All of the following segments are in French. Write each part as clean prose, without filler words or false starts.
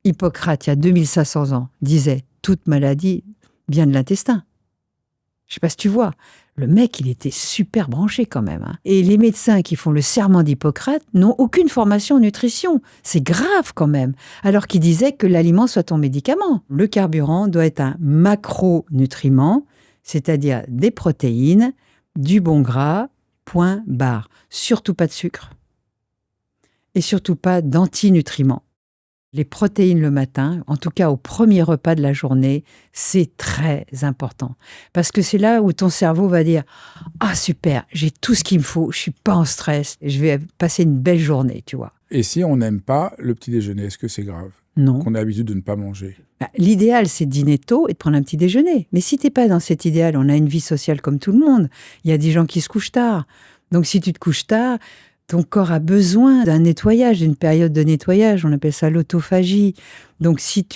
Hippocrate, il y a 2500 ans, disait « Toute maladie vient de l'intestin ». Je ne sais pas si tu vois. Le mec, il était super branché quand même. Hein. Et les médecins qui font le serment d'Hippocrate n'ont aucune formation en nutrition. C'est grave quand même. Alors qu'il disait que l'aliment soit ton médicament. Le carburant doit être un macronutriment, c'est-à-dire des protéines, du bon gras, point barre. Surtout pas de sucre. Et surtout pas d'antinutriments. Les protéines le matin, en tout cas au premier repas de la journée, c'est très important. Parce que c'est là où ton cerveau va dire « Ah super, j'ai tout ce qu'il me faut, je suis pas en stress, je vais passer une belle journée, tu vois. » Et si on n'aime pas le petit déjeuner, est-ce que c'est grave? Non. Qu'on a l'habitude de ne pas manger? L'idéal, c'est de dîner tôt et de prendre un petit déjeuner. Mais si t'es pas dans cet idéal, on a une vie sociale comme tout le monde. Il y a des gens qui se couchent tard. Donc si tu te couches tard, ton corps a besoin d'un nettoyage, d'une période de nettoyage. On appelle ça l'autophagie. Donc, si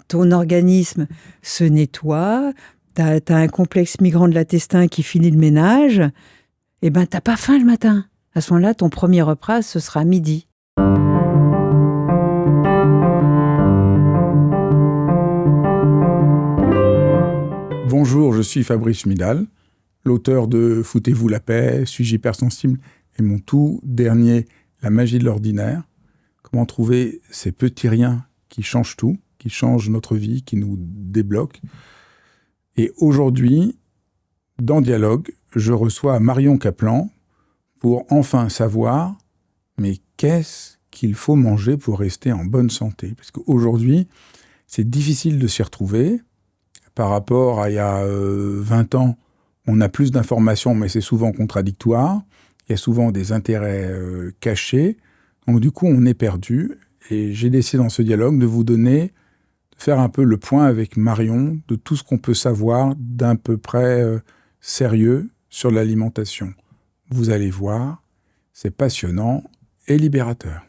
ton organisme se nettoie, t'as un complexe migrant de l'intestin qui finit le ménage, eh ben, t'as pas faim le matin. À ce moment-là, ton premier repas, ce sera à midi. Bonjour, je suis Fabrice Midal, l'auteur de Foutez-vous la paix, Suis-je hypersensible et mon tout dernier, La magie de l'ordinaire. Comment trouver ces petits riens qui changent tout, qui changent notre vie, qui nous débloquent. Et aujourd'hui, dans Dialogue, je reçois Marion Kaplan pour enfin savoir, mais qu'est-ce qu'il faut manger pour rester en bonne santé? Parce qu'aujourd'hui, c'est difficile de s'y retrouver. Par rapport à il y a 20 ans, on a plus d'informations, mais c'est souvent contradictoire. Il y a souvent des intérêts cachés. Donc du coup, on est perdu. Et j'ai décidé dans ce dialogue de faire un peu le point avec Marion de tout ce qu'on peut savoir d'un peu près sérieux sur l'alimentation. Vous allez voir, c'est passionnant et libérateur.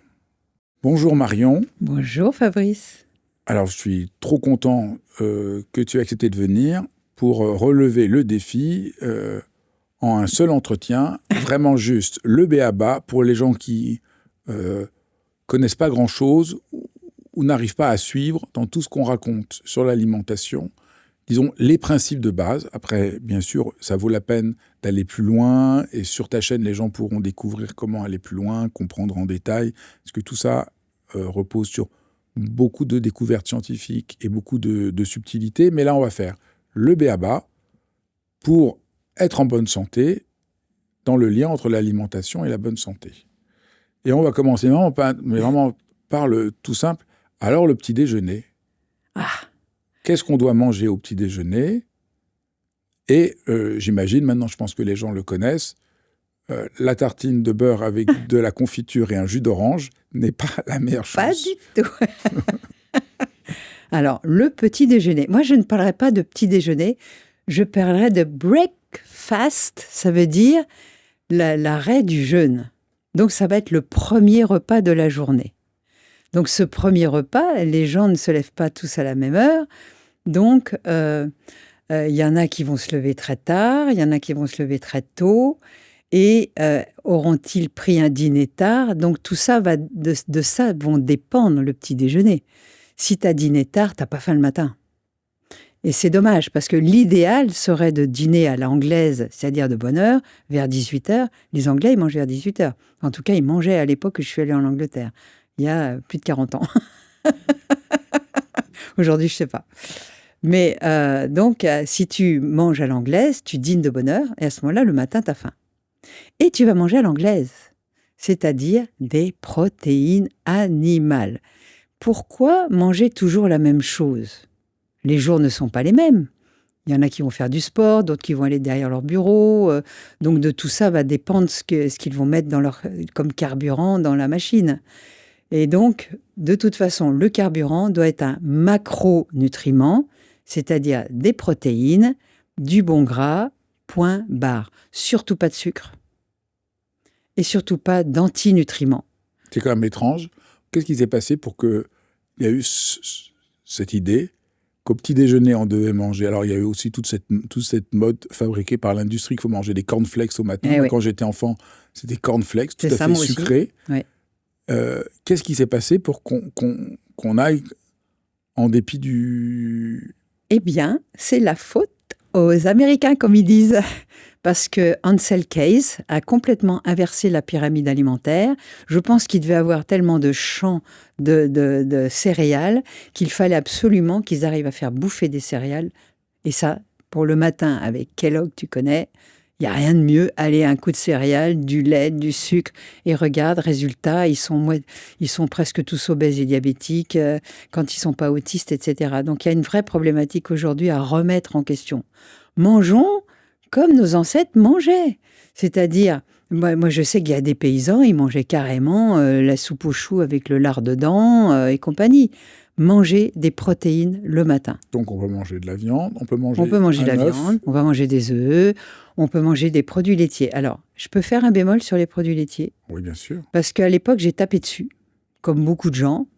Bonjour Marion. Bonjour Fabrice. Alors, je suis trop content que tu aies accepté de venir pour relever le défi en un seul entretien, vraiment juste le b.a.-ba pour les gens qui connaissent pas grand-chose ou n'arrivent pas à suivre dans tout ce qu'on raconte sur l'alimentation. Disons, les principes de base. Après, bien sûr, ça vaut la peine d'aller plus loin et sur ta chaîne, les gens pourront découvrir comment aller plus loin, comprendre en détail, parce que tout ça repose sur beaucoup de découvertes scientifiques et beaucoup de subtilités. Mais là, on va faire le b.a.-ba pour être en bonne santé dans le lien entre l'alimentation et la bonne santé. Et on va commencer vraiment par le tout simple. Alors, le petit déjeuner. Qu'est-ce qu'on doit manger au petit déjeuner? Et j'imagine, maintenant je pense que les gens le connaissent, la tartine de beurre avec de la confiture et un jus d'orange n'est pas la meilleure chose. Pas du tout. Alors, le petit déjeuner. Moi, je ne parlerai pas de petit déjeuner. Je parlerai de breakfast. Ça veut dire l'arrêt du jeûne. Donc, ça va être le premier repas de la journée. Donc, ce premier repas, les gens ne se lèvent pas tous à la même heure. Donc, y en a qui vont se lever très tard, il y en a qui vont se lever très tôt. Et auront-ils pris un dîner tard? Donc, tout ça va de ça vont dépendre le petit déjeuner. Si tu as dîné tard, tu n'as pas faim le matin. Et c'est dommage, parce que l'idéal serait de dîner à l'anglaise, c'est-à-dire de bonne heure, vers 18h. Les Anglais, ils mangeaient vers 18h. En tout cas, ils mangeaient à l'époque où je suis allée en Angleterre, il y a plus de 40 ans. Aujourd'hui, je ne sais pas. Mais donc, si tu manges à l'anglaise, tu dînes de bonne heure, et à ce moment-là, le matin, tu as faim. Et tu vas manger à l'anglaise, c'est-à-dire des protéines animales. Pourquoi manger toujours la même chose? Les jours ne sont pas les mêmes. Il y en a qui vont faire du sport, d'autres qui vont aller derrière leur bureau. Donc de tout ça va dépendre ce qu'ils vont mettre comme carburant dans la machine. Et donc, de toute façon, le carburant doit être un macronutriment, c'est-à-dire des protéines, du bon gras, point barre. Surtout pas de sucre. Et surtout pas d'antinutriments. C'est quand même étrange. Qu'est-ce qui s'est passé pour qu'il y a eu cette idée qu'au petit déjeuner, on devait manger? Alors, il y a eu aussi toute cette mode fabriquée par l'industrie qu'il faut manger des cornflakes au matin. Oui. Quand j'étais enfant, c'était cornflakes, tout à fait sucré. Oui. Qu'est-ce qui s'est passé pour qu'on aille en dépit du... Eh bien, c'est la faute aux Américains, comme ils disent. Parce que Ansel Keys a complètement inversé la pyramide alimentaire. Je pense qu'il devait avoir tellement de champs de céréales qu'il fallait absolument qu'ils arrivent à faire bouffer des céréales. Et ça, pour le matin, avec Kellogg, tu connais, il n'y a rien de mieux. Aller un coup de céréales, du lait, du sucre. Et regarde, résultat, ils sont presque tous obèses et diabétiques quand ils ne sont pas autistes, etc. Donc il y a une vraie problématique aujourd'hui à remettre en question. Mangeons comme nos ancêtres mangeaient. C'est-à-dire, moi je sais qu'il y a des paysans, ils mangeaient carrément la soupe aux choux avec le lard dedans et compagnie. Manger des protéines le matin. Donc on peut manger de la viande, on peut manger de la un œuf. viande, on va manger des œufs, on peut manger des produits laitiers. Alors, je peux faire un bémol sur les produits laitiers. Oui, bien sûr. Parce qu'à l'époque, j'ai tapé dessus, comme beaucoup de gens,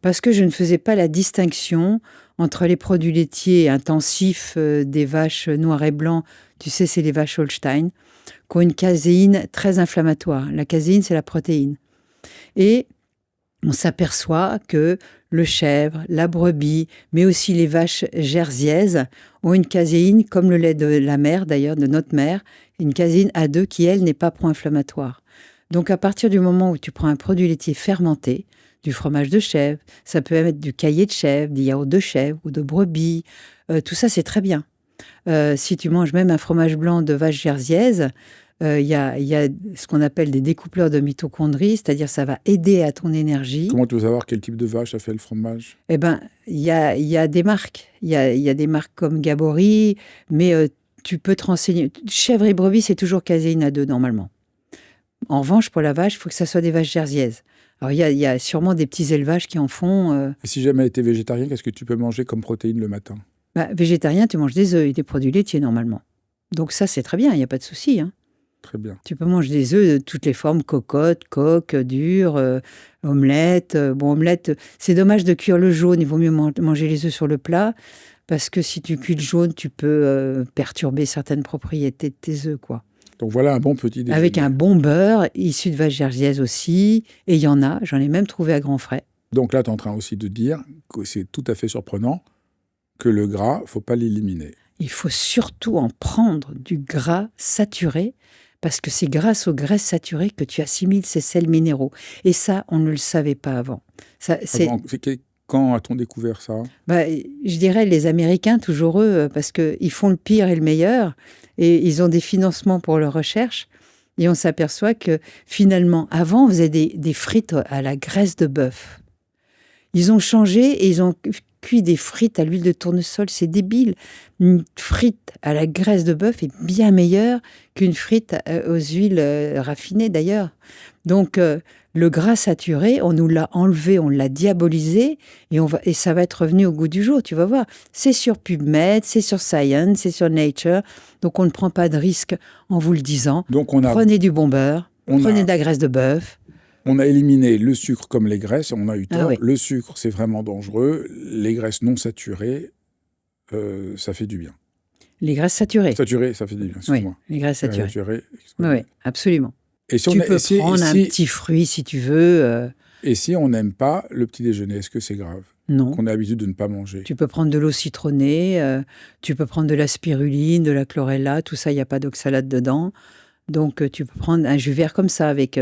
parce que je ne faisais pas la distinction entre les produits laitiers intensifs des vaches noires et blancs, tu sais, c'est les vaches Holstein, qui ont une caséine très inflammatoire. La caséine, c'est la protéine. Et on s'aperçoit que le chèvre, la brebis, mais aussi les vaches jersiaises ont une caséine, comme le lait de la mère d'ailleurs, de notre mère, une caséine A2 qui, elle, n'est pas pro-inflammatoire. Donc à partir du moment où tu prends un produit laitier fermenté, du fromage de chèvre, ça peut être du caillé de chèvre, des yaourts de chèvre ou de brebis, tout ça c'est très bien. Si tu manges même un fromage blanc de vache jersiaise, il y a ce qu'on appelle des découpleurs de mitochondries, c'est-à-dire ça va aider à ton énergie. Comment tu veux savoir quel type de vache a fait le fromage? Eh bien, il y a des marques. Il y a des marques comme Gabory, mais tu peux te renseigner. Chèvre et brebis, c'est toujours caséine A2 normalement. En revanche, pour la vache, il faut que ça soit des vaches jersiaises. Alors, il y a sûrement des petits élevages qui en font. Et si jamais tu es végétarien, qu'est-ce que tu peux manger comme protéines le matin? Végétarien, tu manges des œufs et des produits laitiers normalement. Donc ça, c'est très bien, il n'y a pas de souci. Hein. Très bien. Tu peux manger des œufs de toutes les formes, cocotte, coque, dure, omelette. Bon, omelette, c'est dommage de cuire le jaune, il vaut mieux manger les œufs sur le plat, parce que si tu cuis le jaune, tu peux perturber certaines propriétés de tes œufs, quoi. Donc voilà un bon petit déjeuner. Avec un bon beurre, issu de vache jersiaise aussi, et il y en a, j'en ai même trouvé à grands frais. Donc là, tu es en train aussi de dire que c'est tout à fait surprenant que le gras, il ne faut pas l'éliminer. Il faut surtout en prendre du gras saturé, parce que c'est grâce aux graisses saturées que tu assimiles ces sels minéraux. Et ça, on ne le savait pas avant. Quand a-t-on découvert ça? Je dirais les Américains, toujours eux, parce qu'ils font le pire et le meilleur, et ils ont des financements pour leur recherche. Et on s'aperçoit que finalement, avant, on faisait des frites à la graisse de bœuf. Ils ont changé et ils ont cuit des frites à l'huile de tournesol. C'est débile. Une frite à la graisse de bœuf est bien meilleure qu'une frite aux huiles raffinées d'ailleurs. Donc, le gras saturé, on nous l'a enlevé, on l'a diabolisé et ça va être revenu au goût du jour, tu vas voir. C'est sur PubMed, c'est sur Science, c'est sur Nature. Donc, on ne prend pas de risque en vous le disant. Donc prenez du bon beurre, prenez de la graisse de bœuf. On a éliminé le sucre comme les graisses, on a eu tort. Ah oui. Le sucre, c'est vraiment dangereux. Les graisses non saturées, ça fait du bien. Les graisses saturées. Saturées, ça fait du bien, excuse-moi. Oui, les graisses saturées. Oui, absolument. Et si tu peux prendre un petit fruit si tu veux. Et si on n'aime pas le petit déjeuner, est-ce que c'est grave? Non. Qu'on a l'habitude de ne pas manger. Tu peux prendre de l'eau citronnée, tu peux prendre de la spiruline, de la chlorella, tout ça, il n'y a pas d'oxalate dedans. Donc, tu peux prendre un jus vert comme ça avec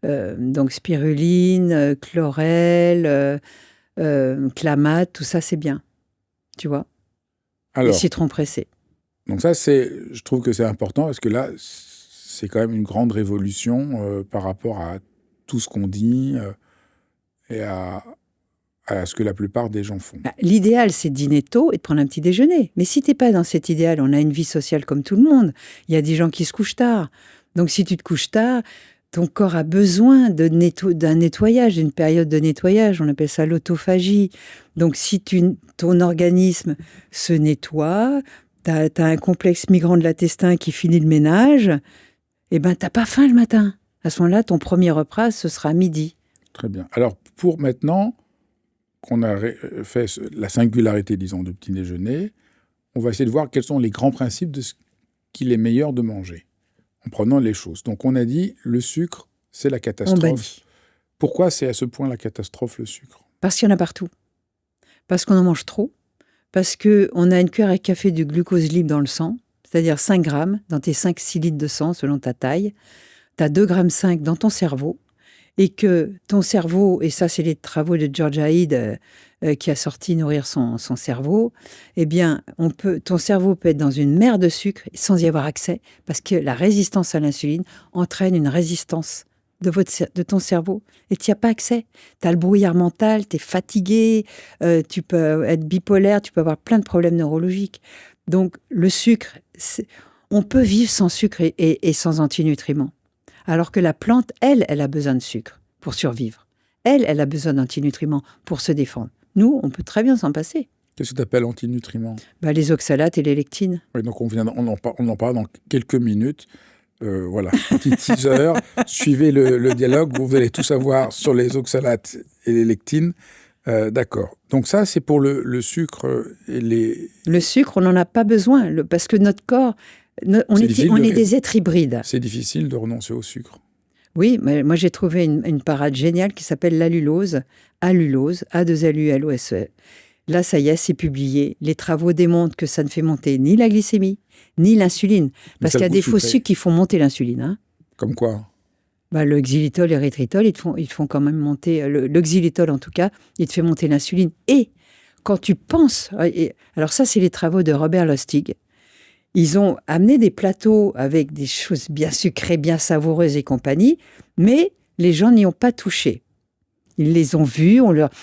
donc spiruline, chlorelle, clamate, tout ça, c'est bien. Tu vois? Alors, et citron pressé. Donc ça, je trouve que c'est important parce que là, c'est quand même une grande révolution par rapport à tout ce qu'on dit et à ce que la plupart des gens font. L'idéal, c'est de dîner tôt et de prendre un petit déjeuner. Mais si tu n'es pas dans cet idéal, on a une vie sociale comme tout le monde. Il y a des gens qui se couchent tard. Donc si tu te couches tard, ton corps a besoin d'un nettoyage, d'une période de nettoyage. On appelle ça l'autophagie. Donc si ton organisme se nettoie, tu as un complexe migrant de l'intestin qui finit le ménage, eh ben, tu n'as pas faim le matin. À ce moment-là, ton premier repas, ce sera à midi. Très bien. Alors, pour maintenant qu'on a fait la singularité, disons, du petit déjeuner, on va essayer de voir quels sont les grands principes de ce qu'il est meilleur de manger, en prenant les choses. Donc, on a dit, le sucre, c'est la catastrophe. Pourquoi c'est à ce point la catastrophe, le sucre? Parce qu'il y en a partout. Parce qu'on en mange trop, parce qu'on a une cuillère à café de glucose libre dans le sang, c'est-à-dire 5 grammes dans tes 5-6 litres de sang selon ta taille. Tu as 2,5 grammes dans ton cerveau, et que ton cerveau, et ça c'est les travaux de George Hyde qui a sorti Nourrir son cerveau, eh bien, ton cerveau peut être dans une mer de sucre sans y avoir accès, parce que la résistance à l'insuline entraîne une résistance de ton cerveau, et tu n'y as pas accès. Tu as le brouillard mental, tu es fatigué, tu peux être bipolaire, tu peux avoir plein de problèmes neurologiques. Donc, le sucre, on peut vivre sans sucre et sans antinutriments. Alors que la plante, elle a besoin de sucre pour survivre. Elle a besoin d'antinutriments pour se défendre. Nous, on peut très bien s'en passer. Qu'est-ce que tu appelles antinutriments? Les oxalates et les lectines. Oui, donc on en parle dans quelques minutes. Voilà, petit teaser. Suivez le dialogue, vous allez tout savoir sur les oxalates et les lectines. D'accord. Donc ça, c'est pour le sucre et les... Le sucre, on n'en a pas besoin, parce que notre corps, on est des êtres hybrides. C'est difficile de renoncer au sucre. Oui, mais moi j'ai trouvé une parade géniale qui s'appelle l'allulose, allulose, A2LULOSE. Là, ça y est, c'est publié. Les travaux démontrent que ça ne fait monter ni la glycémie, ni l'insuline. Parce qu'il y a des faux sucres qui font monter l'insuline. Hein. Comme quoi? Le xylitol et l'érythritol, ils te font quand même monter... Le xylitol, en tout cas, il te fait monter l'insuline. Et quand tu penses... Alors ça, c'est les travaux de Robert Lustig. Ils ont amené des plateaux avec des choses bien sucrées, bien savoureuses et compagnie, mais les gens n'y ont pas touché. Ils les ont vus,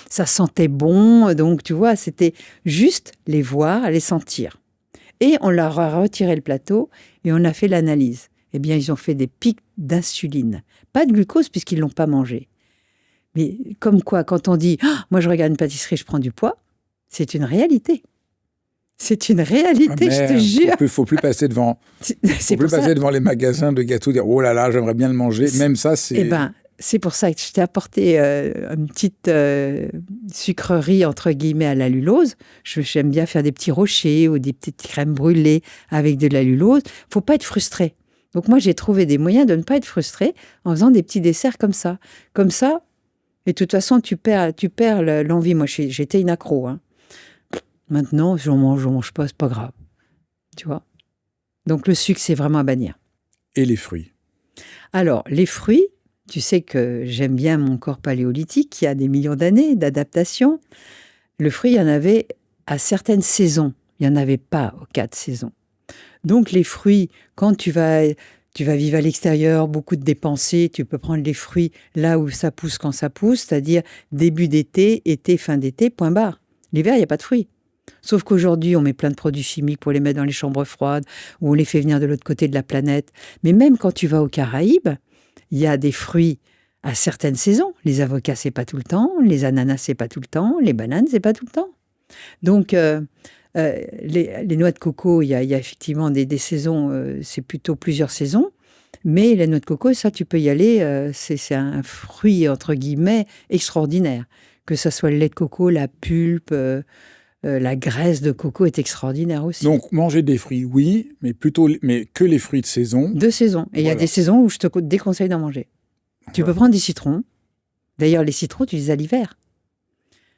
ça sentait bon, donc tu vois, c'était juste les voir, les sentir. Et on leur a retiré le plateau et on a fait l'analyse. Eh bien, ils ont fait des pics d'insuline. Pas de glucose puisqu'ils ne l'ont pas mangé. Mais comme quoi, quand on dit « moi je regarde une pâtisserie, je prends du poids », c'est une réalité. C'est une réalité, je te jure. Il ne faut plus passer devant les magasins de gâteaux, dire « oh là là, j'aimerais bien le manger ». Même ça, c'est... Eh bien, c'est pour ça que je t'ai apporté une petite sucrerie, entre guillemets, à l'allulose. J'aime bien faire des petits rochers ou des petites crèmes brûlées avec de l'allulose. Il ne faut pas être frustré. Donc moi, j'ai trouvé des moyens de ne pas être frustré en faisant des petits desserts comme ça. Comme ça, et de toute façon, tu perds l'envie. Moi, j'étais une accro, hein. Maintenant, je mange pas, c'est pas grave. Tu vois? Donc, le sucre, c'est vraiment à bannir. Et les fruits? Alors, les fruits, tu sais que j'aime bien mon corps paléolithique, qui a des millions d'années d'adaptation. Le fruit, il y en avait à certaines saisons. Il n'y en avait pas aux 4 saisons. Donc, les fruits, quand tu vas vivre à l'extérieur, beaucoup de dépenser, tu peux prendre les fruits là où ça pousse quand ça pousse, c'est-à-dire début d'été, fin d'été, point barre. L'hiver, il n'y a pas de fruits. Sauf qu'aujourd'hui, on met plein de produits chimiques pour les mettre dans les chambres froides, ou on les fait venir de l'autre côté de la planète. Mais même quand tu vas aux Caraïbes, il y a des fruits à certaines saisons. Les avocats, c'est pas tout le temps. Les ananas, c'est pas tout le temps. Les bananes, c'est pas tout le temps. Donc, les noix de coco, il y a effectivement des saisons, c'est plutôt plusieurs saisons. Mais les noix de coco, ça, tu peux y aller. C'est un fruit, entre guillemets, extraordinaire. Que ça soit le lait de coco, la pulpe... la graisse de coco est extraordinaire aussi. Donc, manger des fruits, oui, mais que les fruits de saison. De saison. Et il y a des saisons où je te déconseille d'en manger. Voilà. Tu peux prendre des citrons. D'ailleurs, les citrons, tu les as l'hiver.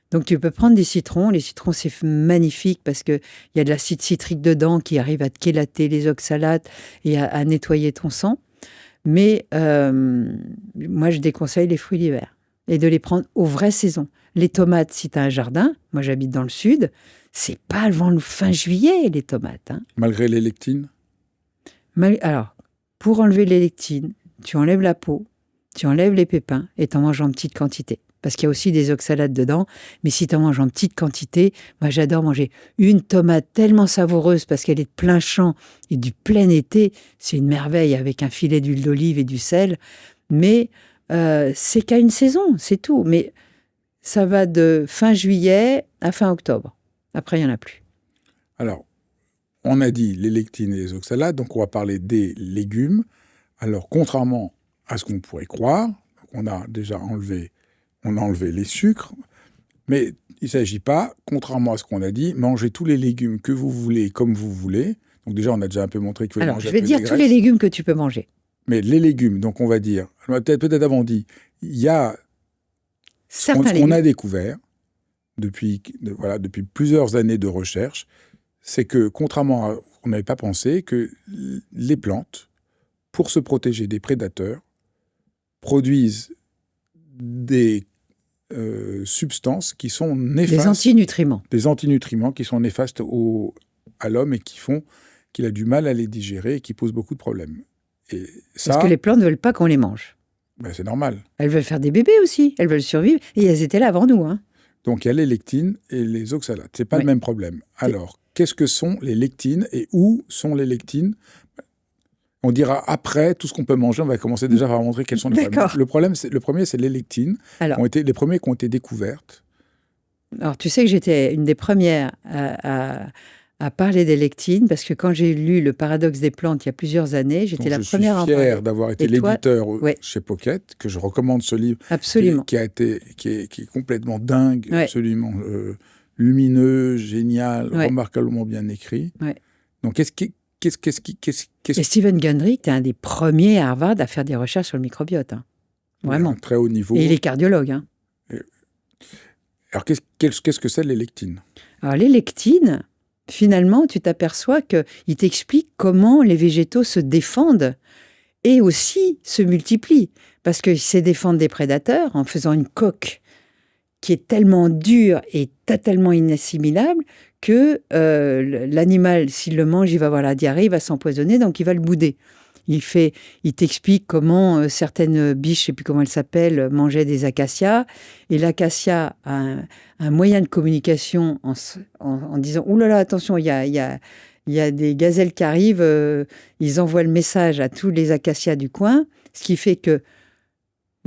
Donc, tu peux prendre des citrons. Les citrons, c'est magnifique parce qu'il y a de l'acide citrique dedans qui arrive à te chélater les oxalates et à nettoyer ton sang. Mais moi, je déconseille les fruits d'hiver et de les prendre aux vraies saisons. Les tomates, si tu as un jardin, moi j'habite dans le sud, c'est pas avant le fin juillet, les tomates. Hein. Malgré les lectines? Alors, pour enlever les lectines, tu enlèves la peau, tu enlèves les pépins et tu en manges en petite quantité. Parce qu'il y a aussi des oxalates dedans, mais si tu en manges en petite quantité, moi j'adore manger une tomate tellement savoureuse parce qu'elle est de plein champ et du plein été, c'est une merveille avec un filet d'huile d'olive et du sel, mais c'est qu'à une saison, c'est tout. Mais ça va de fin juillet à fin octobre. Après, il n'y en a plus. Alors, on a dit les lectines et les oxalates, donc on va parler des légumes. Alors, contrairement à ce qu'on pourrait croire, on a déjà enlevé les sucres, mais il ne s'agit pas, contrairement à ce qu'on a dit, manger tous les légumes que vous voulez, comme vous voulez. Donc déjà, on a déjà un peu montré qu'il faut manger. Alors, je vais dire tous les légumes que tu peux manger. Mais les légumes, donc on va dire, peut-être avant dit, il y a ce qu'on a découvert, depuis plusieurs années de recherche, c'est que, contrairement à on n'avait pas pensé, que les plantes, pour se protéger des prédateurs, produisent des substances qui sont néfastes. Des antinutriments qui sont néfastes à l'homme et qui font qu'il a du mal à les digérer et qui posent beaucoup de problèmes. Et ça, parce que les plantes ne veulent pas qu'on les mange. Ben c'est normal. Elles veulent faire des bébés aussi, elles veulent survivre. Et elles étaient là avant nous. Hein. Donc il y a les lectines et les oxalates. Ce n'est pas le même problème. Alors, qu'est-ce que sont les lectines et où sont les lectines ? On dira après tout ce qu'on peut manger. On va commencer déjà par montrer quels sont les problèmes. Le premier, c'est les lectines. Alors, les premiers qui ont été découvertes. Alors, tu sais que j'étais une des premières à parler des lectines, parce que quand j'ai lu Le paradoxe des plantes il y a plusieurs années, j'étais la première à en parler. Je suis fier d'avoir été l'éditeur chez Pocket, que je recommande ce livre. Absolument. Qui est complètement dingue, absolument lumineux, génial, remarquablement bien écrit. Ouais. Donc, Et Stephen Gundry était un des premiers à Harvard à faire des recherches sur le microbiote. Hein. Vraiment. À très haut niveau. Et il est cardiologue. Hein. Alors, qu'est-ce que c'est les lectines ? Alors, les lectines, finalement, tu t'aperçois qu'il t'explique comment les végétaux se défendent et aussi se multiplient. Parce qu'ils se défendent des prédateurs en faisant une coque qui est tellement dure et tellement inassimilable que l'animal, s'il le mange, il va avoir la diarrhée, il va s'empoisonner, donc il va le bouder. Il t'explique comment certaines biches, je ne sais plus comment elles s'appellent, mangeaient des acacias. Et l'acacia a un moyen de communication en disant « Ouh là là, attention, il y a des gazelles qui arrivent. » Ils envoient le message à tous les acacias du coin, ce qui fait que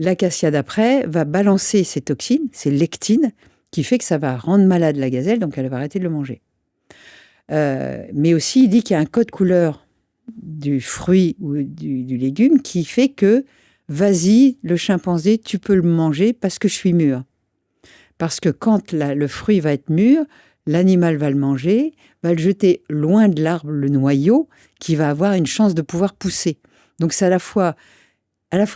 l'acacia d'après va balancer ces toxines, ces lectines, qui fait que ça va rendre malade la gazelle, donc elle va arrêter de le manger. Mais aussi, il dit qu'il y a un code couleur du fruit ou du légume qui fait que, vas-y, le chimpanzé, tu peux le manger parce que je suis mûr. Parce que quand le fruit va être mûr, l'animal va le manger, va le jeter loin de l'arbre, le noyau, qui va avoir une chance de pouvoir pousser. Donc c'est à la fois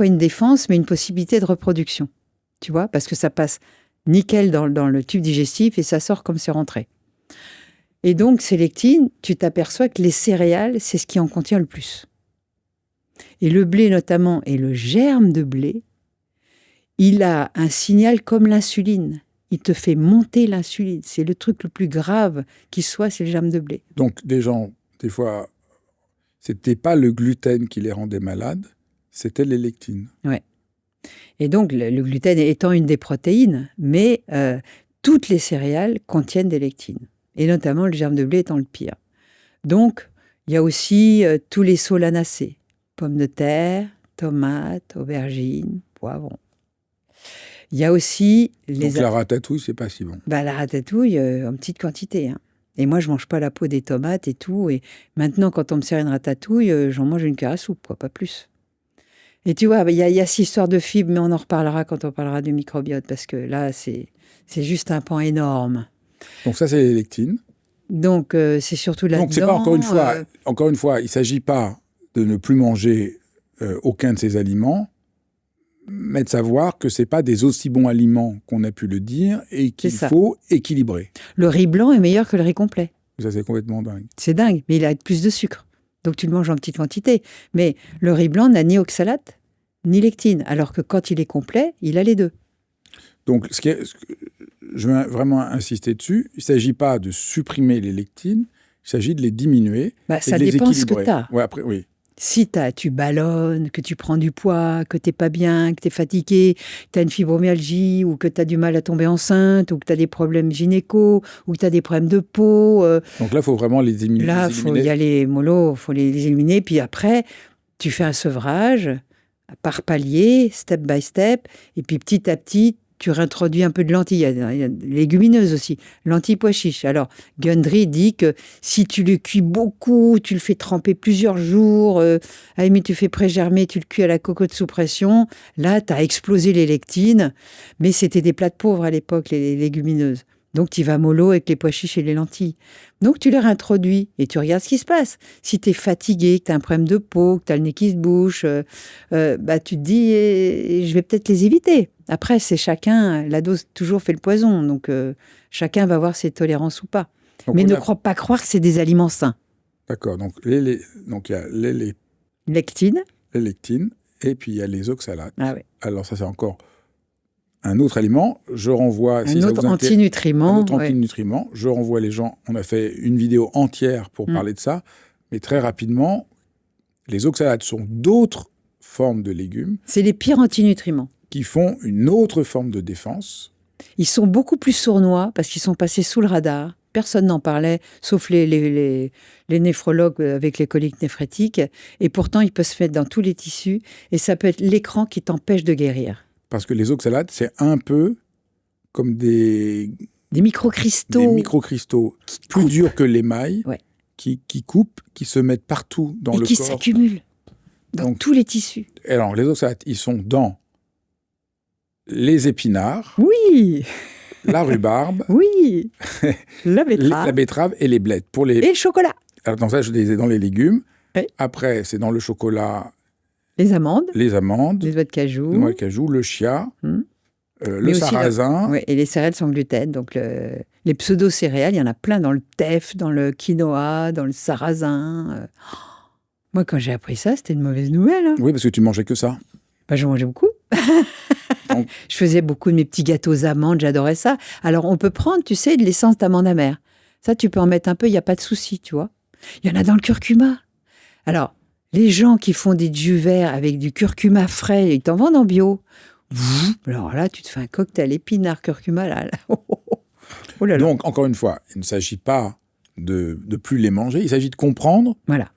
une défense, mais une possibilité de reproduction. Tu vois, parce que ça passe nickel dans le tube digestif et ça sort comme c'est rentré. Et donc, ces lectines, tu t'aperçois que les céréales, c'est ce qui en contient le plus. Et le blé notamment, et le germe de blé, il a un signal comme l'insuline. Il te fait monter l'insuline. C'est le truc le plus grave qui soit, c'est le germe de blé. Donc, des fois, c'était pas le gluten qui les rendait malades, c'était les lectines. Oui. Et donc, le gluten étant une des protéines, mais toutes les céréales contiennent des lectines. Et notamment le germe de blé étant le pire. Donc, il y a aussi tous les solanacées. Pommes de terre, tomates, aubergines, poivrons. Il y a aussi donc la ratatouille, c'est pas si bon. La ratatouille, en petite quantité. Hein. Et moi, je mange pas la peau des tomates et tout. Et maintenant, quand on me sert une ratatouille, j'en mange une cuillère à soupe, quoi, pas plus. Et tu vois, il y a cette histoire de fibres, mais on en reparlera quand on parlera du microbiote, parce que là, c'est juste un pan énorme. Donc ça, c'est les lectines. Donc, c'est surtout là-dedans... Donc, c'est pas, encore une fois, il ne s'agit pas de ne plus manger aucun de ces aliments, mais de savoir que ce n'est pas des aussi bons aliments qu'on a pu le dire et qu'il faut équilibrer. Le riz blanc est meilleur que le riz complet. Ça, c'est complètement dingue. C'est dingue, mais il a plus de sucre. Donc, tu le manges en petite quantité. Mais le riz blanc n'a ni oxalate, ni lectine, alors que quand il est complet, il a les deux. Donc, je veux vraiment insister dessus, il ne s'agit pas de supprimer les lectines, il s'agit de les diminuer et ça de les dépend équilibrer. Ce que tu as. Ouais, après, oui. Si tu ballonnes, que tu prends du poids, que tu n'es pas bien, que tu es fatigué, que tu as une fibromyalgie ou que tu as du mal à tomber enceinte ou que tu as des problèmes gynéco ou que tu as des problèmes de peau. Donc là, il faut vraiment les éliminer. Là, il faut y aller mollo, il faut les éliminer. Puis après, tu fais un sevrage par palier, step by step. Et puis petit à petit, tu réintroduis un peu de lentilles. Il y a légumineuses aussi, lentilles pois chiches. Alors, Gundry dit que si tu le cuis beaucoup, tu le fais tremper plusieurs jours, tu fais pré-germer, tu le cuis à la cocotte sous pression, là, tu as explosé les lectines. Mais c'était des plats de pauvres à l'époque, les légumineuses. Donc, tu vas mollo avec les pois chiches et les lentilles. Donc, tu les réintroduis et tu regardes ce qui se passe. Si tu es fatigué, que tu as un problème de peau, que tu as le nez qui se bouche, tu te dis, je vais peut-être les éviter. Après, c'est chacun, la dose toujours fait le poison, donc chacun va voir ses tolérances ou pas. Donc, Mais ne crois pas croire que c'est des aliments sains. D'accord, donc donc il y a Lectine. les lectines, et puis il y a les oxalates. Ah ouais. Alors ça, c'est encore un autre aliment. Je renvoie... Un autre antinutriment. Un autre antinutriment. Je renvoie les gens... On a fait une vidéo entière pour parler de ça, mais très rapidement, les oxalates sont d'autres formes de légumes. C'est les pires antinutriments. Qui font une autre forme de défense. Ils sont beaucoup plus sournois parce qu'ils sont passés sous le radar. Personne n'en parlait, sauf les néphrologues avec les coliques néphrétiques. Et pourtant, ils peuvent se mettre dans tous les tissus. Et ça peut être l'écran qui t'empêche de guérir. Parce que les oxalates, c'est un peu comme des microcristaux. Des microcristaux plus durs que l'émail, ouais. qui coupent, qui se mettent partout dans le corps. Et qui s'accumulent dans tous les tissus. Alors, les oxalates, ils sont dans les épinards. Oui. La rhubarbe. Oui. La betterave. La betterave et les blettes. Et le chocolat. Alors, dans ça, je les ai dans les légumes. Oui. Après, c'est dans le chocolat. Les amandes. Les noix de cajou. Le chia. Le sarrasin. Oui, et les céréales sans gluten. Donc, les pseudo-céréales, il y en a plein dans le teff, dans le quinoa, dans le sarrasin. Moi, quand j'ai appris ça, c'était une mauvaise nouvelle. Hein. Oui, parce que tu mangeais que ça. Bah, j'en mangeais beaucoup. Donc, je faisais beaucoup de mes petits gâteaux aux amandes, j'adorais ça. Alors, on peut prendre, tu sais, de l'essence d'amande amère. Ça, tu peux en mettre un peu, il n'y a pas de souci, tu vois. Il y en a dans le curcuma. Alors, les gens qui font des jus verts avec du curcuma frais, ils t'en vendent en bio. Alors là, tu te fais un cocktail épinard curcuma, là. Oh là là. Donc, encore une fois, il ne s'agit pas de plus les manger, il s'agit de comprendre. Voilà.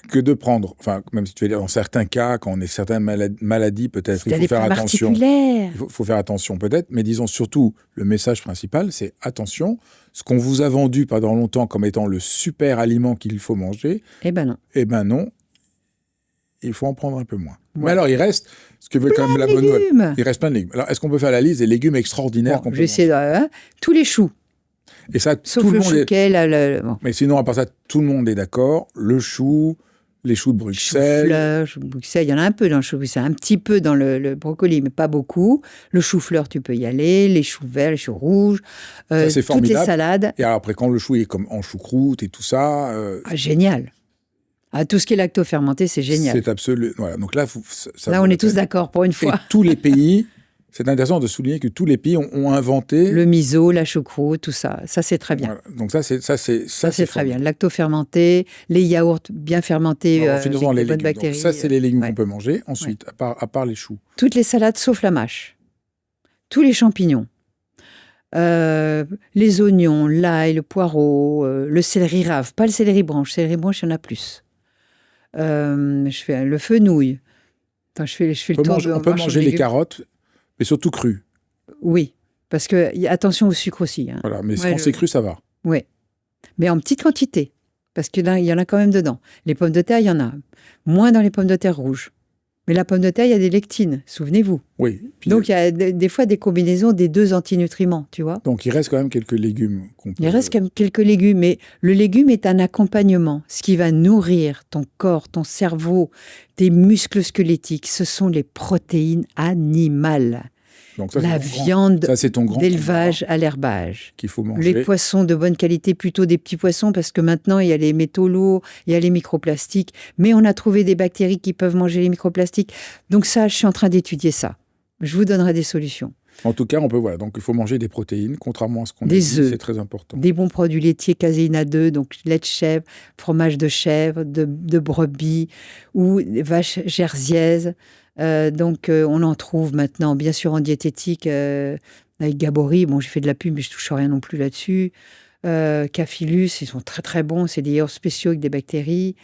Que de prendre, enfin, même si tu veux dire, dans certains cas, quand on est certaines maladies, peut-être, il faut faire attention. Il faut faire attention, peut-être, mais disons surtout, le message principal, c'est attention, ce qu'on vous a vendu pendant longtemps comme étant le super aliment qu'il faut manger. Eh ben non. Eh ben non. Il faut en prendre un peu moins. Ouais. Mais alors, il reste, ce que veut quand même la bonne nouvelle. Il reste plein de légumes. Alors, est-ce qu'on peut faire la liste des légumes extraordinaires qu'on peut manger ? Tous les choux. Et ça, sauf tout le monde chouquet, bon. Mais sinon, à part ça, tout le monde est d'accord. Le chou, les choux de Bruxelles. Chou-fleur, Bruxelles, il y en a un peu dans le chou Bruxelles, un petit peu dans le brocoli, mais pas beaucoup. Le chou-fleur, tu peux y aller. Les choux verts, les choux rouges. Ça, c'est formidable. Toutes les salades. Et alors après, quand le chou est comme en choucroute et tout ça... génial. Tout ce qui est lacto-fermenté, c'est génial. C'est absolu. Voilà. Donc là, on est tous d'accord pour une fois. Et tous les pays... C'est intéressant de souligner que tous les pays ont inventé... Le miso, la choucroute, tout ça. Ça, c'est très bien. Voilà. Donc ça, c'est très bien. Lacto-fermenté, les yaourts bien fermentés avec des bonnes bactéries. Donc ça, c'est les légumes qu'on peut manger. Ensuite, à part les choux. Toutes les salades, sauf la mâche. Tous les champignons. Les oignons, l'ail, le poireau, le céleri rave. Pas le céleri branche. Céleri branche, il y en a plus. Je fais le fenouil. Attends, je fais le tour. On peut manger les carottes... Mais surtout cru. Oui, parce que attention au sucre aussi. Hein. Voilà, mais quand c'est cru, ça va. Oui, mais en petite quantité, parce qu'il y en a quand même dedans. Les pommes de terre, il y en a. Moins dans les pommes de terre rouges. Mais la pomme de terre, il y a des lectines, souvenez-vous. Oui. Donc, il y a des fois des combinaisons des deux antinutriments, tu vois. Donc, il reste quand même quelques légumes. Il reste quand même quelques légumes, mais le légume est un accompagnement. Ce qui va nourrir ton corps, ton cerveau, tes muscles squelettiques, ce sont les protéines animales. Donc ça, la viande d'élevage combat, à l'herbage. Qu'il faut manger. Les poissons de bonne qualité, plutôt des petits poissons, parce que maintenant, il y a les métaux lourds, il y a les microplastiques, mais on a trouvé des bactéries qui peuvent manger les microplastiques. Donc ça, je suis en train d'étudier ça. Je vous donnerai des solutions. En tout cas, donc il faut manger des protéines, contrairement à ce qu'on dit, c'est très important. Des bons produits laitiers caséina 2, donc lait de chèvre, fromage de chèvre, de brebis ou vaches jersiaises. On en trouve maintenant, bien sûr, en diététique, avec Gabori. Bon, j'ai fait de la pub, mais je ne touche rien non plus là-dessus. Cafilus, ils sont très, très bons. C'est des yaourts spéciaux avec des bactéries.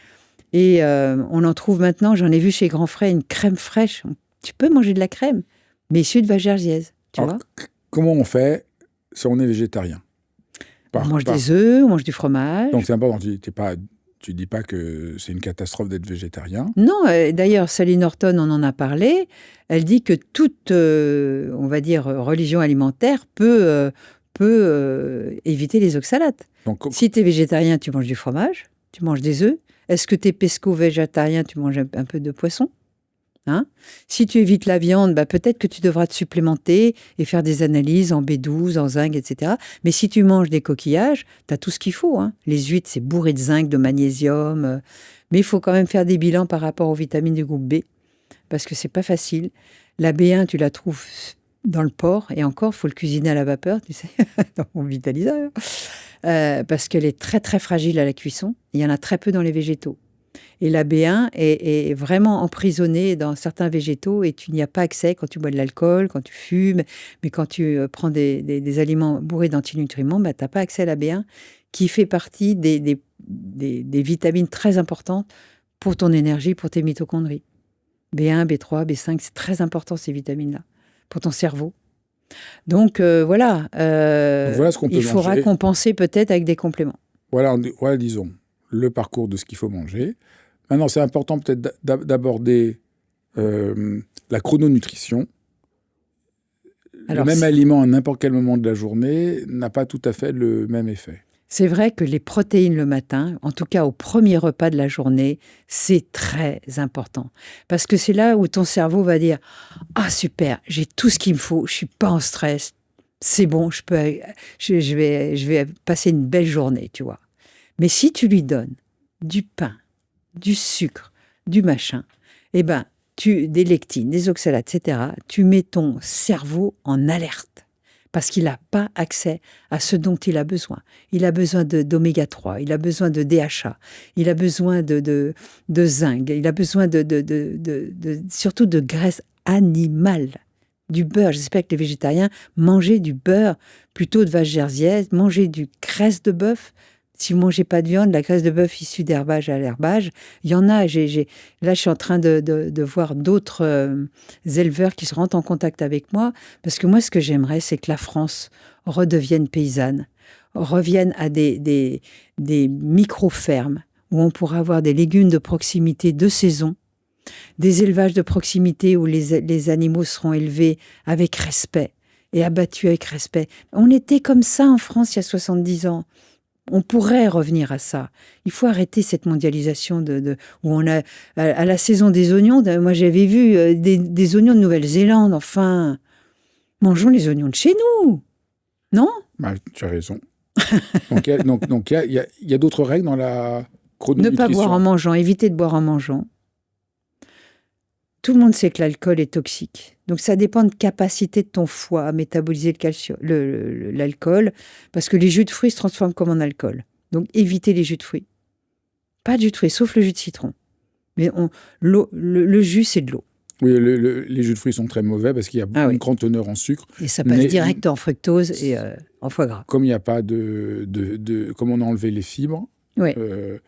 Et on en trouve maintenant, j'en ai vu chez Grand Frais, une crème fraîche. Tu peux manger de la crème, mais issue de vache jersiaise, tu vois. Comment on fait si on est végétarien ? On mange des œufs, on mange du fromage. Donc c'est important, tu dis pas que c'est une catastrophe d'être végétarien. Non, d'ailleurs, Sally Norton, on en a parlé. Elle dit que toute, on va dire, religion alimentaire peut éviter les oxalates. Donc, si tu es végétarien, tu manges du fromage, tu manges des œufs. Est-ce que tu es pesco-végétarien, tu manges un peu de poisson ? Hein? Si tu évites la viande, peut-être que tu devras te supplémenter et faire des analyses en B12, en zinc, etc. Mais si tu manges des coquillages, tu as tout ce qu'il faut. Hein. Les huîtres, c'est bourré de zinc, de magnésium. Mais il faut quand même faire des bilans par rapport aux vitamines du groupe B, parce que c'est pas facile. La B1, tu la trouves dans le porc, et encore, il faut le cuisiner à la vapeur, tu sais, dans mon vitaliseur. Parce qu'elle est très, très fragile à la cuisson. Il y en a très peu dans les végétaux. Et la B1 est vraiment emprisonnée dans certains végétaux et tu n'y as pas accès quand tu bois de l'alcool, quand tu fumes, mais quand tu prends des aliments bourrés d'antinutriments, tu n'as pas accès à la B1 qui fait partie des vitamines très importantes pour ton énergie, pour tes mitochondries. B1, B3, B5, c'est très important ces vitamines-là pour ton cerveau. Donc voilà, ce qu'on peut il faudra manger. compenser peut-être avec des compléments. Voilà, disons, le parcours de ce qu'il faut manger. Maintenant, c'est important peut-être d'aborder la chrononutrition. Alors, le même aliment à n'importe quel moment de la journée n'a pas tout à fait le même effet. C'est vrai que les protéines le matin, en tout cas au premier repas de la journée, c'est très important. Parce que c'est là où ton cerveau va dire « Ah super, j'ai tout ce qu'il me faut, je ne suis pas en stress, c'est bon, je vais passer une belle journée, tu vois. » Mais si tu lui donnes du pain, du sucre, du machin, des lectines, des oxalates, etc., tu mets ton cerveau en alerte. Parce qu'il n'a pas accès à ce dont il a besoin. Il a besoin d'oméga 3, il a besoin de DHA, il a besoin de zinc, il a besoin surtout de graisse animale, du beurre. J'espère que les végétariens mangez du beurre plutôt de vache jersiaise, mangez du graisse de bœuf. Si vous ne mangez pas de viande, la graisse de bœuf issue d'herbage à l'herbage, il y en a. Là, je suis en train de voir d'autres éleveurs qui se rendent en contact avec moi. Parce que moi, ce que j'aimerais, c'est que la France redevienne paysanne, revienne à des micro-fermes où on pourra avoir des légumes de proximité de saison, des élevages de proximité où les animaux seront élevés avec respect et abattus avec respect. On était comme ça en France il y a 70 ans. On pourrait revenir à ça. Il faut arrêter cette mondialisation où on a à la saison des oignons. Moi, j'avais vu des oignons de Nouvelle-Zélande. Enfin, mangeons les oignons de chez nous, non ? Tu as raison. Donc il y a d'autres règles dans la chrononutrition. Ne pas boire en mangeant, éviter de boire en mangeant. Tout le monde sait que l'alcool est toxique. Donc, ça dépend de la capacité de ton foie à métaboliser l'alcool, parce que les jus de fruits se transforment comme en alcool. Donc, évitez les jus de fruits. Pas de jus de fruits, sauf le jus de citron. Mais le jus, c'est de l'eau. Oui, les jus de fruits sont très mauvais parce qu'il y a une grande teneur en sucre. Et ça passe direct en fructose et en foie gras. Comme il n'y a pas comme on a enlevé les fibres. Oui,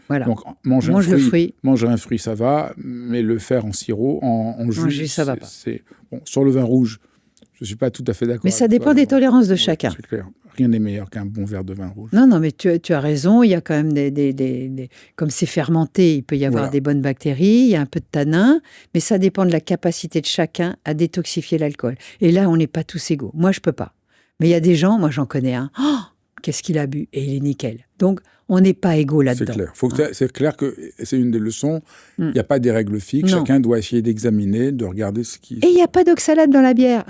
voilà. Donc, manger un fruit, ça va, mais le faire en sirop, en jus, ça va pas. Bon, sur le vin rouge, je ne suis pas tout à fait d'accord. Mais ça dépend des tolérances de chacun. C'est clair. Rien n'est meilleur qu'un bon verre de vin rouge. Non, mais tu as raison. Il y a quand même comme c'est fermenté, il peut y avoir des bonnes bactéries, il y a un peu de tanin, mais ça dépend de la capacité de chacun à détoxifier l'alcool. Et là, on n'est pas tous égaux. Moi, je peux pas. Mais il y a des gens, moi j'en connais un, qu'est-ce qu'il a bu ? Et il est nickel. Donc, on n'est pas égaux là-dedans. C'est clair. C'est clair que c'est une des leçons. Il n'y a pas des règles fixes. Non. Chacun doit essayer d'examiner, de regarder ce qui... Et il n'y a pas d'oxalate dans la bière.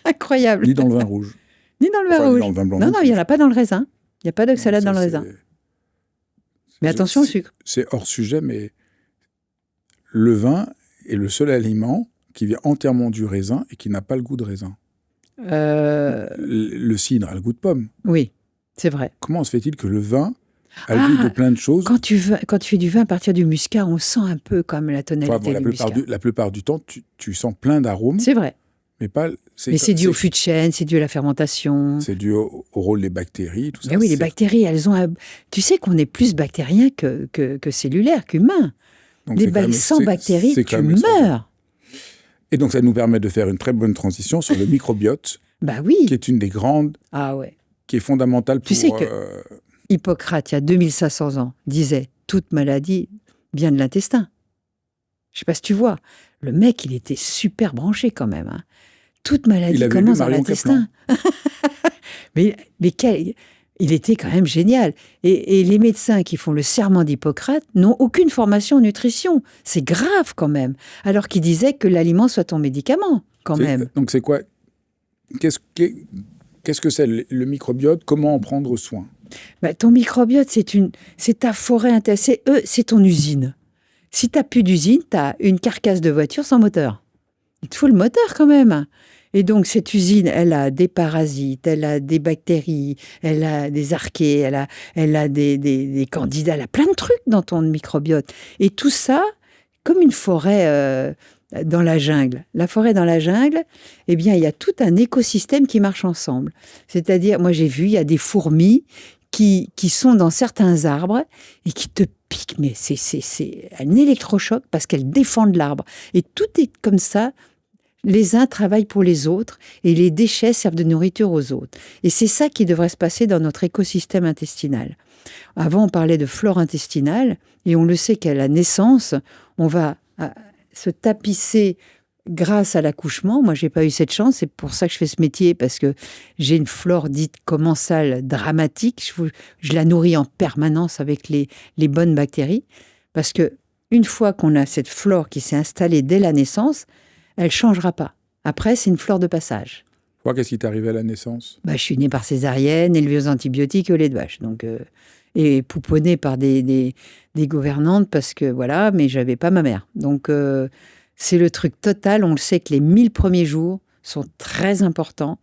Incroyable. Ni dans le vin rouge. Ni dans le vin rouge. Ni dans le vin blanc. Non, il n'y en a pas dans le raisin. Il n'y a pas d'oxalate dans le raisin. Mais attention au sucre. C'est hors sujet, mais le vin est le seul aliment qui vient entièrement du raisin et qui n'a pas le goût de raisin. Le cidre a le goût de pomme. Oui, c'est vrai. Comment se fait-il que le vin a le goût de plein de choses ? Quand tu fais du vin à partir du muscat, on sent un peu comme la tonalité du muscat. La plupart du temps, tu sens plein d'arômes. C'est vrai. Mais c'est dû au fût de chêne, c'est dû à la fermentation. C'est dû au rôle des bactéries, tout ça. Mais oui, les bactéries, elles ont... Tu sais qu'on est plus bactérien que cellulaire, qu'humain. Sans bactéries, tu meurs. Et donc, ça nous permet de faire une très bonne transition sur le microbiote, qui est une des grandes, qui est fondamentale pour... Tu sais que Hippocrate, il y a 2500 ans, disait « Toute maladie vient de l'intestin ». Je ne sais pas si tu vois. Le mec, il était super branché quand même. Hein. Toute maladie commence dans l'intestin. mais Il était quand même génial. Et les médecins qui font le serment d'Hippocrate n'ont aucune formation en nutrition. C'est grave quand même. Alors qu'ils disaient que l'aliment soit ton médicament, quand même. Donc c'est quoi? Qu'est-ce que c'est le microbiote? Comment en prendre soin? Ton microbiote, c'est ta forêt interne. C'est ton usine. Si tu n'as plus d'usine, tu as une carcasse de voiture sans moteur. Il te faut le moteur quand même. Et donc, cette usine, elle a des parasites, elle a des bactéries, elle a des archées, elle a des candidats, elle a plein de trucs dans ton microbiote. Et tout ça, comme une forêt dans la jungle. La forêt dans la jungle, eh bien, il y a tout un écosystème qui marche ensemble. C'est-à-dire, moi, j'ai vu, il y a des fourmis qui sont dans certains arbres et qui te piquent. Mais c'est un électrochoc parce qu'elles défendent l'arbre. Et tout est comme ça. Les uns travaillent pour les autres et les déchets servent de nourriture aux autres. Et c'est ça qui devrait se passer dans notre écosystème intestinal. Avant, on parlait de flore intestinale et on le sait qu'à la naissance, on va se tapisser grâce à l'accouchement. Moi, j'ai pas eu cette chance. C'est pour ça que je fais ce métier, parce que j'ai une flore dite commensale dramatique. Je la nourris en permanence avec les bonnes bactéries. Parce que une fois qu'on a cette flore qui s'est installée dès la naissance, elle ne changera pas. Après, c'est une fleur de passage. Toi, qu'est-ce qui t'est arrivé à la naissance? Je suis née par césarienne, élevée aux antibiotiques et au lait de vache. Donc, et pouponnée par des gouvernantes, parce que voilà, mais je n'avais pas ma mère. Donc, c'est le truc total. On le sait que les 1000 premiers jours sont très importants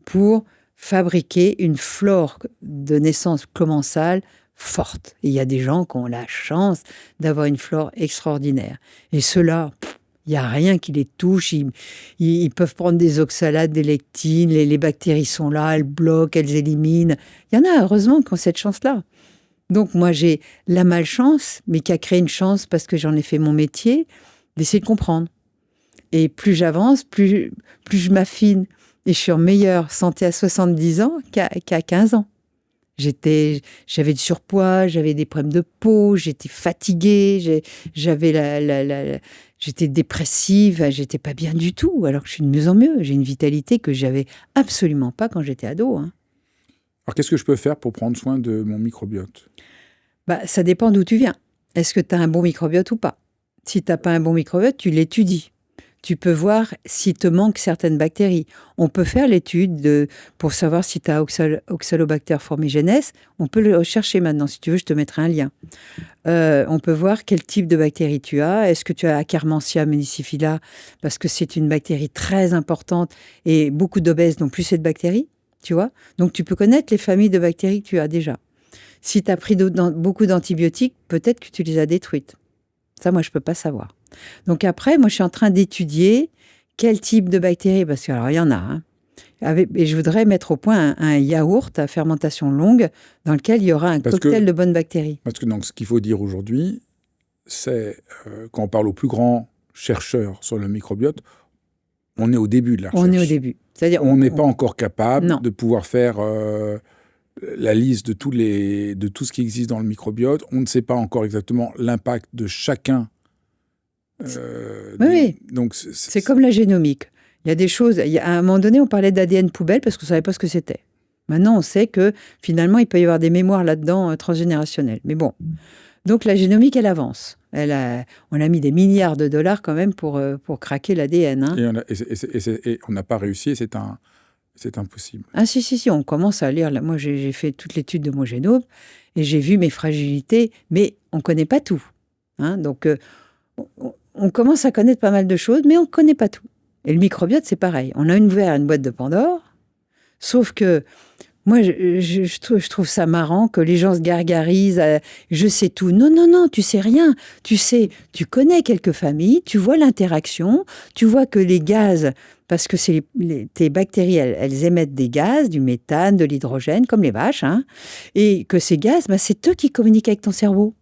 pour fabriquer une flore de naissance commensale forte. Et il y a des gens qui ont la chance d'avoir une flore extraordinaire. Et ceux-là... il n'y a rien qui les touche. Ils peuvent prendre des oxalates, des lectines. Les bactéries sont là, elles bloquent, elles éliminent. Il y en a, heureusement, qui ont cette chance-là. Donc, moi, j'ai la malchance, mais qui a créé une chance parce que j'en ai fait mon métier, d'essayer de comprendre. Et plus j'avance, plus je m'affine. Et je suis en meilleure santé à 70 ans qu'à 15 ans. J'avais du surpoids, j'avais des problèmes de peau, j'étais fatiguée, j'étais dépressive, j'étais pas bien du tout, alors que je suis de mieux en mieux. J'ai une vitalité que j'avais absolument pas quand j'étais ado. Alors, qu'est-ce que je peux faire pour prendre soin de mon microbiote? Ça dépend d'où tu viens. Est-ce que tu as un bon microbiote ou pas? Si tu n'as pas un bon microbiote, tu l'étudies. Tu peux voir s'il te manque certaines bactéries. On peut faire l'étude pour savoir si tu as Oxalobacter formigenes. On peut le rechercher maintenant. Si tu veux, je te mettrai un lien. On peut voir quel type de bactéries tu as. Est-ce que tu as Akkermansia municiphala? Parce que c'est une bactérie très importante et beaucoup d'obèses n'ont plus cette bactérie. Tu vois? Donc, tu peux connaître les familles de bactéries que tu as déjà. Si tu as pris beaucoup d'antibiotiques, peut-être que tu les as détruites. Ça, moi, je ne peux pas savoir. Donc après, moi, je suis en train d'étudier quel type de bactéries, parce qu'il y en a. Et je voudrais mettre au point un yaourt à fermentation longue dans lequel il y aura un cocktail de bonnes bactéries. Parce que donc, ce qu'il faut dire aujourd'hui, c'est, quand on parle aux plus grands chercheurs sur le microbiote, on est au début de la recherche. On est au début. C'est-à-dire, on n'est pas encore capable de pouvoir faire la liste de tout ce qui existe dans le microbiote. On ne sait pas encore exactement l'impact de chacun. Oui. Donc c'est comme la génomique. Il y a des choses... à un moment donné, on parlait d'ADN poubelle parce qu'on ne savait pas ce que c'était. Maintenant, on sait que finalement, il peut y avoir des mémoires là-dedans transgénérationnelles. Mais bon. Donc, la génomique, elle avance. On a mis des milliards de dollars quand même pour craquer l'ADN. Et on n'a pas réussi, c'est impossible. Ah si, on commence à lire. Moi, j'ai fait toute l'étude de mon génome et j'ai vu mes fragilités, mais on ne connaît pas tout. Donc, on commence à connaître pas mal de choses, mais on ne connaît pas tout. Et le microbiote, c'est pareil. On a ouvert une boîte de Pandore, sauf que moi, je trouve ça marrant que les gens se gargarisent. Je sais tout. Non, tu sais rien. Tu connais quelques familles, tu vois l'interaction, tu vois que les gaz, parce que tes bactéries, elles émettent des gaz, du méthane, de l'hydrogène, comme les vaches, et que ces gaz, c'est eux qui communiquent avec ton cerveau.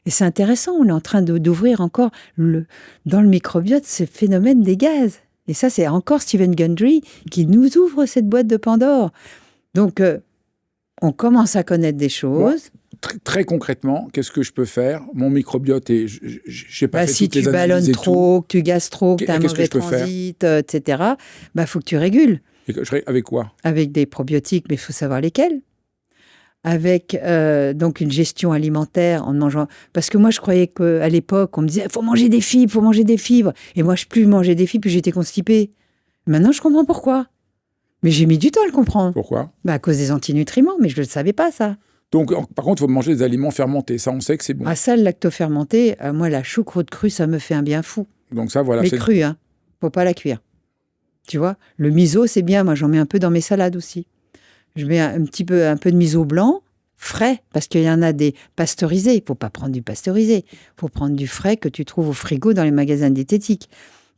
Et c'est intéressant, on est en train d'ouvrir encore dans le microbiote ce phénomène des gaz. Et ça, c'est encore Stephen Gundry qui nous ouvre cette boîte de Pandore. Donc, on commence à connaître des choses. Bon, très concrètement, qu'est-ce que je peux faire? Mon microbiote, j'ai pas fait si toutes les tu ballonnes trop, que tu gazes trop, que tu as un mauvais transit, etc., faut que tu régules. Avec quoi? Avec des probiotiques, mais il faut savoir lesquels. avec donc une gestion alimentaire en mangeant. Parce que moi, je croyais qu'à l'époque, on me disait, faut manger des fibres, faut manger des fibres. Et moi, plus je mangeais des fibres, plus j'étais constipée. Maintenant, je comprends pourquoi. Mais j'ai mis du temps à le comprendre. Pourquoi? À cause des antinutriments, mais je ne le savais pas, ça. Donc, par contre, il faut manger des aliments fermentés. Ça, on sait que c'est bon. Ah, ça, le lactofermenté, moi, la choucroute crue, ça me fait un bien fou. Donc ça, voilà. Mais crue, hein. Faut pas la cuire. Tu vois, le miso, c'est bien. Moi, j'en mets un peu dans mes salades aussi. Je mets un peu de miso blanc, frais, parce qu'il y en a des pasteurisés. Il ne faut pas prendre du pasteurisé. Il faut prendre du frais que tu trouves au frigo dans les magasins diététiques.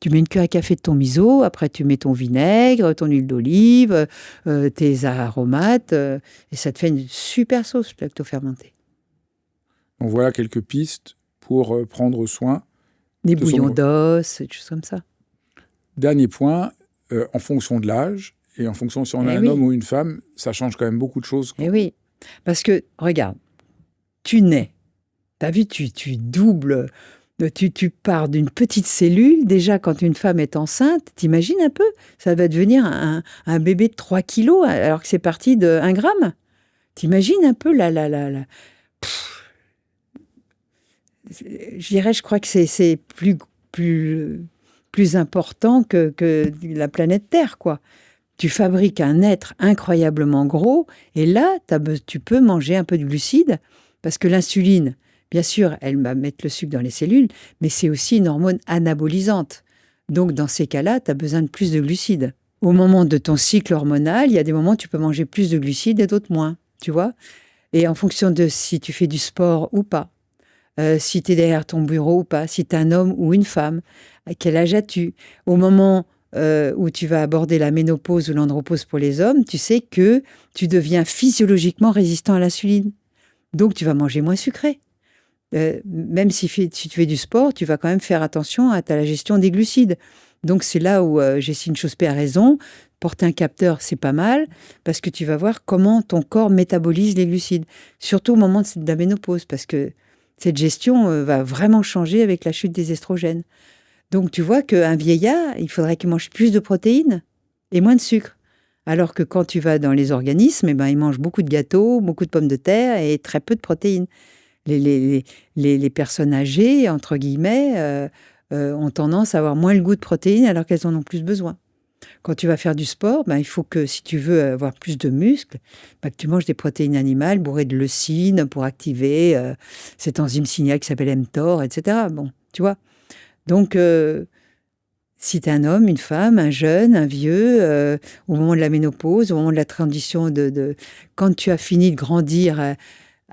Tu mets une cuillère à café de ton miso, après tu mets ton vinaigre, ton huile d'olive, tes aromates, et ça te fait une super sauce lactofermentée. Donc voilà quelques pistes pour prendre soin. Des bouillons d'os, des choses comme ça. Dernier point, en fonction de l'âge, et en fonction si on est un homme ou une femme, ça change quand même beaucoup de choses. Eh oui, parce que, regarde, tu nais, t'as vu, tu doubles, tu pars d'une petite cellule. Déjà, quand une femme est enceinte, t'imagines un peu, ça va devenir un bébé de 3 kilos, alors que c'est parti de 1 gramme. T'imagines un peu je dirais, je crois que c'est plus important que la planète Terre, quoi. Tu fabriques un être incroyablement gros, et là, tu peux manger un peu de glucides, parce que l'insuline, bien sûr, elle va mettre le sucre dans les cellules, mais c'est aussi une hormone anabolisante. Donc, dans ces cas-là, tu as besoin de plus de glucides. Au moment de ton cycle hormonal, il y a des moments où tu peux manger plus de glucides et d'autres moins, tu vois. Et en fonction de si tu fais du sport ou pas, si tu es derrière ton bureau ou pas, si tu es un homme ou une femme, à quel âge as-tu? Au moment où tu vas aborder la ménopause ou l'andropause pour les hommes, tu sais que tu deviens physiologiquement résistant à l'insuline. Donc, tu vas manger moins sucré. Même si tu fais du sport, tu vas quand même faire attention à la gestion des glucides. Donc, c'est là où Jessine Chauspé a raison. Porter un capteur, c'est pas mal, parce que tu vas voir comment ton corps métabolise les glucides. Surtout au moment de la ménopause, parce que cette gestion va vraiment changer avec la chute des estrogènes. Donc, tu vois qu'un vieillard, il faudrait qu'il mange plus de protéines et moins de sucre. Alors que quand tu vas dans les organismes, ils mangent beaucoup de gâteaux, beaucoup de pommes de terre et très peu de protéines. Les personnes âgées, entre guillemets, ont tendance à avoir moins le goût de protéines alors qu'elles en ont plus besoin. Quand tu vas faire du sport, il faut que, si tu veux avoir plus de muscles, que tu manges des protéines animales bourrées de leucine pour activer cette enzyme signale qui s'appelle mTOR, etc. Bon, tu vois. Donc, si tu es un homme, une femme, un jeune, un vieux, au moment de la ménopause, au moment de la transition quand tu as fini de grandir,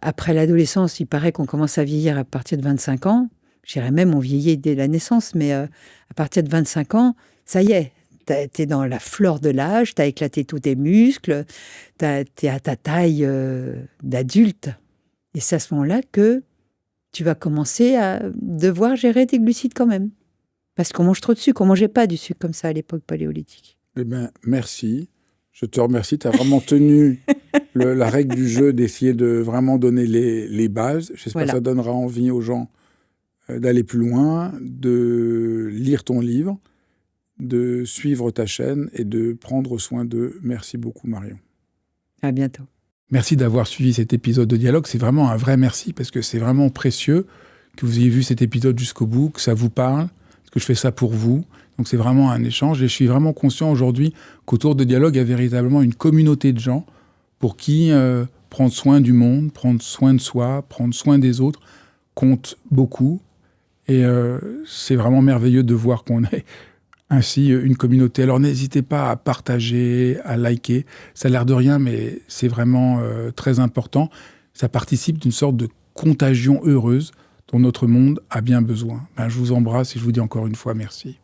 après l'adolescence, il paraît qu'on commence à vieillir à partir de 25 ans. Je dirais même on vieillit dès la naissance, mais à partir de 25 ans, ça y est, t'es dans la fleur de l'âge, t'as éclaté tous tes muscles, t'es à ta taille d'adulte. Et c'est à ce moment-là que tu vas commencer à devoir gérer tes glucides quand même. Parce qu'on mange trop de sucre. On ne mangeait pas du sucre comme ça à l'époque paléolithique. Eh bien, merci. Je te remercie. Tu as vraiment tenu la règle du jeu d'essayer de vraiment donner les bases. J'espère que ça donnera envie aux gens d'aller plus loin, de lire ton livre, de suivre ta chaîne et de prendre soin d'eux. Merci beaucoup, Marion. À bientôt. Merci d'avoir suivi cet épisode de Dialogue. C'est vraiment un vrai merci parce que c'est vraiment précieux que vous ayez vu cet épisode jusqu'au bout, que ça vous parle, que je fais ça pour vous. Donc c'est vraiment un échange et je suis vraiment conscient aujourd'hui qu'autour de Dialogue, il y a véritablement une communauté de gens pour qui prendre soin du monde, prendre soin de soi, prendre soin des autres compte beaucoup. Et c'est vraiment merveilleux de voir qu'on est ainsi une communauté. Alors n'hésitez pas à partager, à liker. Ça a l'air de rien, mais c'est vraiment très important. Ça participe d'une sorte de contagion heureuse dont notre monde a bien besoin. Je vous embrasse et je vous dis encore une fois merci.